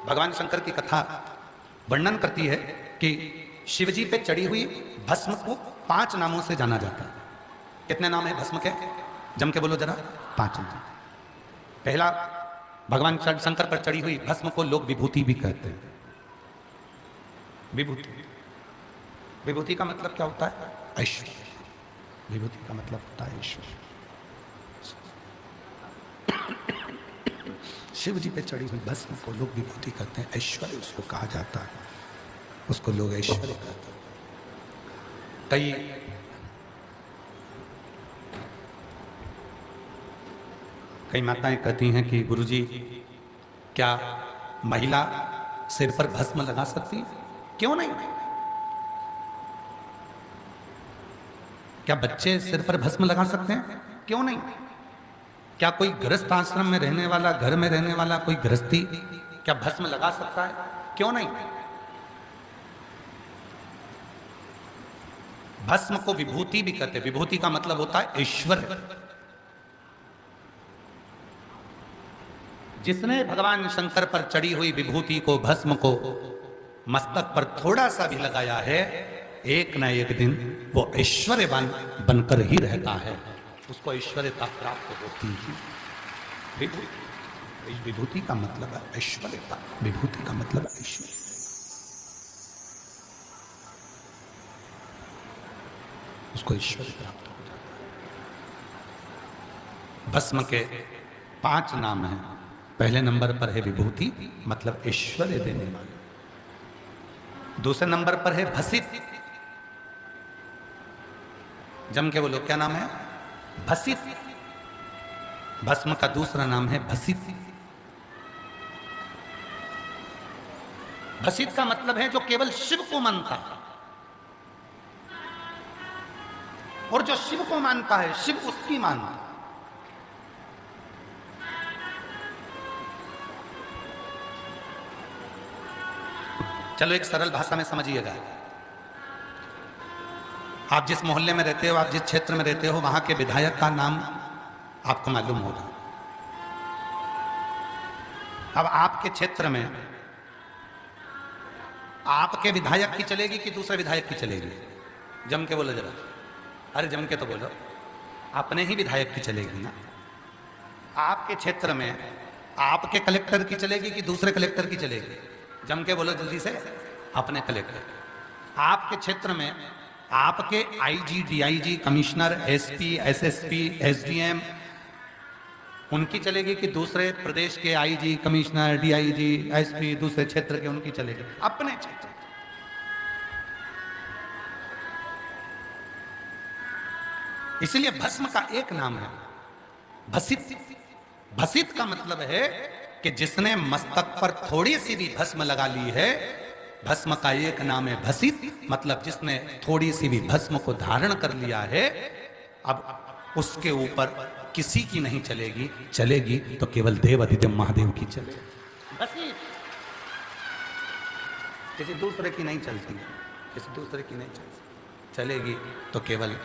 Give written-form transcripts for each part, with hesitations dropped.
भगवान शंकर की कथा वर्णन करती है कि शिवजी पे चढ़ी हुई भस्म को 5 नामों से जाना जाता है। कितने नाम है भस्म के? जम के बोलो जरा। 5 नाम। पहला, भगवान शंकर पर चढ़ी हुई भस्म को लोग विभूति भी कहते हैं। विभूति, विभूति का मतलब क्या होता है? ऐश्वर्य। विभूति का मतलब होता है ऐश्वर्य। शिव जी पे चढ़ी हुई भस्म को लोग विभूति कहते हैं, ऐश्वर्य उसको कहा जाता है, उसको लोग ऐश्वर्य कहते हैं। कई माताएं कहती हैं कि गुरुजी क्या महिला सिर पर भस्म लगा सकती है? क्यों नहीं? क्या बच्चे सिर पर भस्म लगा सकते हैं? क्यों नहीं? क्या कोई गृहस्थ आश्रम में रहने वाला, घर में रहने वाला कोई गृहस्थी क्या भस्म लगा सकता है? क्यों नहीं? भस्म को विभूति भी कहते हैं। विभूति का मतलब होता है ऐश्वर्य। जिसने भगवान शंकर पर चढ़ी हुई विभूति को, भस्म को मस्तक पर थोड़ा सा भी लगाया है, एक न एक दिन वो ऐश्वर्यवान बनकर ही रहता है, उसको ऐश्वर्यता प्राप्त होती है। विभूति, विभूति का मतलब है ऐश्वर्यता। विभूति का मतलब है ऐश्वर्य। उसको ऐश्वर्य प्राप्त हो जाता है। भस्म के 5 नाम हैं। पहले नंबर पर है विभूति, मतलब ऐश्वर्य देने वाले। दूसरे नंबर पर है भसित। जम के बोलो, क्या नाम है? भसित। भस्म का दूसरा नाम है भसित। भसित का मतलब है जो केवल शिव को मानता है, और जो शिव को मानता है शिव उसकी मानता है। चलो एक सरल भाषा में समझिएगा। आप जिस मोहल्ले में रहते हो, आप जिस क्षेत्र में रहते हो, वहां के विधायक का नाम आपको मालूम होगा। अब आपके क्षेत्र में आपके विधायक की चलेगी कि दूसरे विधायक की चलेगी? जम के बोलो जरा। अरे जम के तो बोलो। अपने ही विधायक की चलेगी ना। आपके क्षेत्र में आपके कलेक्टर की चलेगी कि दूसरे कलेक्टर की चलेगी? जम के बोलो जल्दी से। अपने कलेक्टर। आपके क्षेत्र में आपके IG, DIG, commissioner, SP, SSP, SDM उनकी चलेगी कि दूसरे प्रदेश के आईजी, कमिश्नर, डीआईजी, एसपी, दूसरे क्षेत्र के उनकी चलेगी? अपने क्षेत्र। इसलिए भस्म का एक नाम है भसित। भसित का मतलब है कि जिसने मस्तक पर थोड़ी सी भी भस्म लगा ली है। भस्म का एक नाम है भसित, मतलब जिसने थोड़ी सी भी भस्म को धारण कर लिया है, अब उसके ऊपर किसी की नहीं चलेगी, चलेगी तो केवल देव अधिदेव महादेव की चलेगी। भसित किसी दूसरे की नहीं चलती, किसी दूसरे की नहीं चलती, चलेगी तो केवल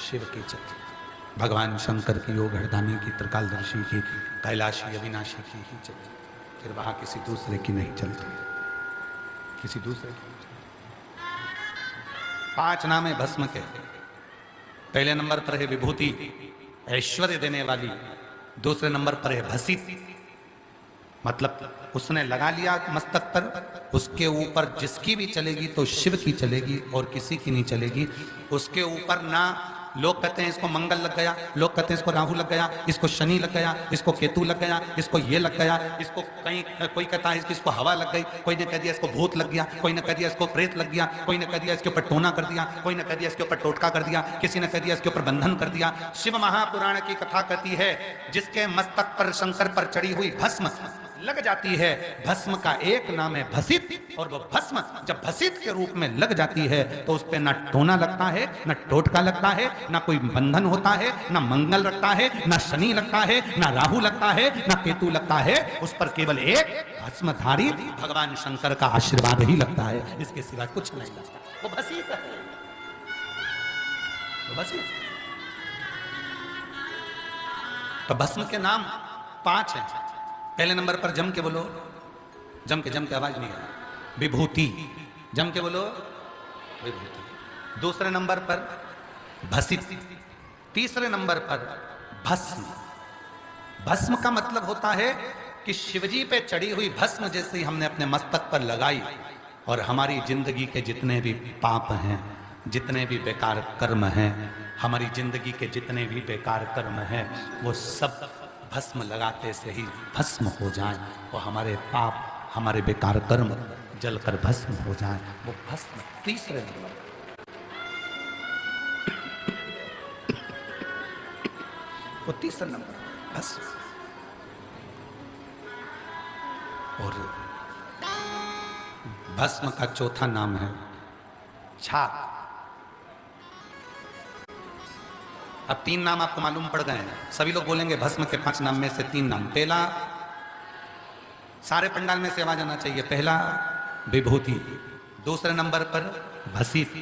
शिव की चलती। भगवान शंकर की, योग हरदानी की, त्रिकालदर्शी की, कैलाशी अविनाशी की ही चलती, फिर वहां किसी दूसरे की नहीं चलती, किसी दूसरे की नहीं चलती। 5 नाम है भस्म के। पहले नंबर पर है विभूति, ऐश्वर्य देने वाली। दूसरे नंबर पर है भसित, मतलब उसने लगा लिया मस्तक पर, उसके ऊपर जिसकी भी चलेगी तो शिव की चलेगी और किसी की नहीं चलेगी। उसके ऊपर ना लोग कहते हैं इसको मंगल लग गया, लोग कहते हैं इसको राहु लग गया, इसको शनि लग गया, इसको केतु लग गया, इसको ये लग गया, इसको कहीं कोई कहता है इसको हवा लग गई, कोई ने कह दिया इसको भूत लग गया, कोई ने कह दिया इसको प्रेत लग गया, कोई ने कह दिया इसके ऊपर टोना कर दिया, कोई ने कह दिया इसके ऊपर टोटका कर दिया, किसी ने कह दिया इसके ऊपर बंधन कर दिया। शिव महापुराण की कथा कहती है जिसके मस्तक पर शंकर पर चढ़ी हुई भस्म लग जाती है, भस्म का एक नाम है भसित, और वो भस्म जब भसित के रूप में लग जाती है तो उस पर ना टोना लगता है, ना टोटका लगता है, ना कोई बंधन होता है, ना मंगल लगता है, ना शनि लगता है, ना राहु लगता है, ना केतु लगता है। उस पर केवल एक भस्मधारी भगवान शंकर का आशीर्वाद ही लगता है, इसके सिवा कुछ नहीं लगता। वो भसित है, वो भसित। तो भस्म के नाम 5 हैं। पहले नंबर पर जम के बोलो, जम के आवाज नहीं है, विभूति, जम के बोलो विभूति। दूसरे नंबर पर भसित, तीसरे नंबर पर भस्म। भस्म का मतलब होता है कि शिवजी पे चढ़ी हुई भस्म जैसे ही हमने अपने मस्तक पर लगाई और हमारी जिंदगी के जितने भी पाप हैं, जितने भी बेकार कर्म हैं, हमारी जिंदगी के जितने भी बेकार कर्म हैं, वो सब भस्म लगाते से ही भस्म हो जाएं, और हमारे पाप, हमारे बेकार कर्म जलकर भस्म हो जाएं। वो भस्म तीसरे नंबर, वो तीसरे नंबर भस्म। और भस्म का चौथा नाम है छाप। अब 3 नाम आपको मालूम पड़ गए हैं, सभी लोग बोलेंगे भस्म के 5 नाम में से 3 नाम। पहला, सारे पंडाल में से आवाज आना चाहिए, पहला विभूति, दूसरे नंबर पर भसित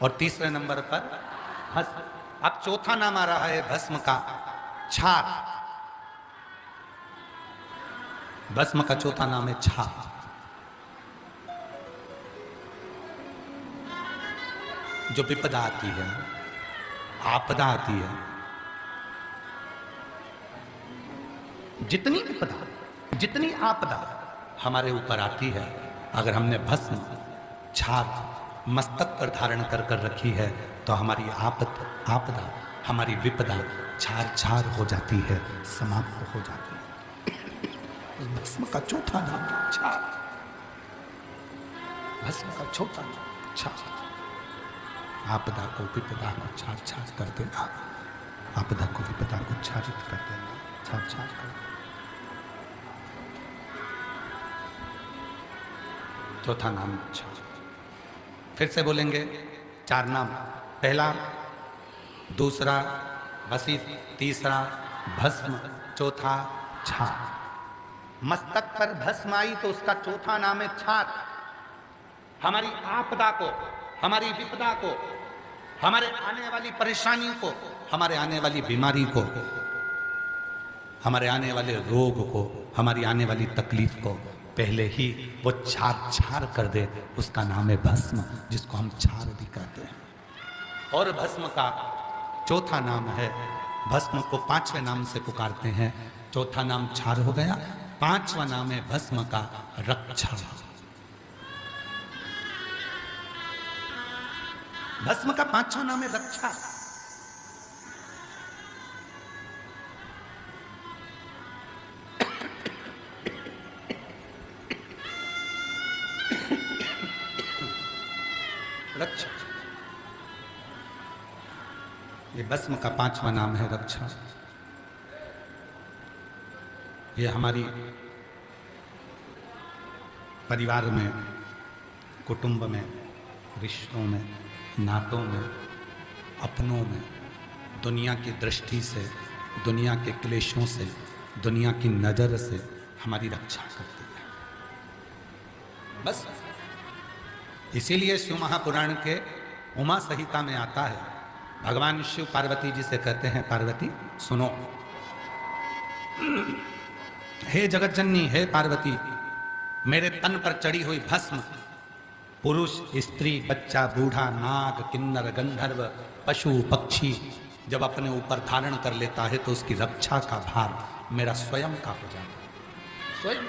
और तीसरे नंबर पर भस्म। अब चौथा नाम आ रहा है भस्म का छाप। भस्म का चौथा नाम है छाप। जो विपदा आती है, आपदा आती है, जितनी विपदा, जितनी आपदा हमारे ऊपर आती है, अगर हमने भस्म छाप मस्तक पर धारण कर कर रखी है तो हमारी आपदा, हमारी विपदा छार छार हो जाती है, समाप्त हो जाती है। उस भस्म का चौथा नाम छाप। भस्म का चौथा नाम छाप। आपदा को, विपदा को छार छार कर देना, आपदा को, विपदा को छारित कर देना, छार छार कर देना। चौथा नाम छार। फिर से बोलेंगे 4 नाम, पहला, दूसरा भसित, तीसरा भस्म, चौथा छाप। मस्तक पर भस्म आई तो उसका चौथा नाम है छाप। हमारी आपदा को, हमारी विपदा को, हमारे आने वाली परेशानियों को, हमारे आने वाली बीमारी को, हमारे आने वाले रोग को, हमारी आने वाली तकलीफ को पहले ही वो छार छार कर दे, उसका नाम है भस्म, जिसको हम छार भी कहते हैं। और भस्म का चौथा नाम है, भस्म को 5वें नाम से पुकारते हैं। चौथा नाम छार हो गया, 5वां नाम है भस्म का रक्षा। भस्म का 5वां नाम है रक्षा। रक्षा, ये भस्म का 5वां नाम है रक्षा। ये हमारी परिवार में, कुटुंब में, रिश्तों में, नातों में, अपनों में, दुनिया की दृष्टि से, दुनिया के क्लेशों से, दुनिया की नजर से हमारी रक्षा करती है। बस इसीलिए शिव महापुराण के उमा संहिता में आता है, भगवान शिव पार्वती जी से कहते हैं, पार्वती सुनो, हे जगतजननी, हे पार्वती, मेरे तन पर चढ़ी हुई भस्म पुरुष, स्त्री, बच्चा, बूढ़ा, नाग, किन्नर, गंधर्व, पशु, पक्षी जब अपने ऊपर धारण कर लेता है तो उसकी रक्षा का भार मेरा स्वयं का हो जाता है। स्वयं।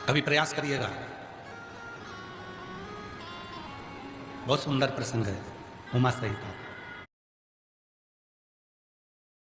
कभी प्रयास करिएगा, बहुत सुंदर प्रसंग है उमा संहिता।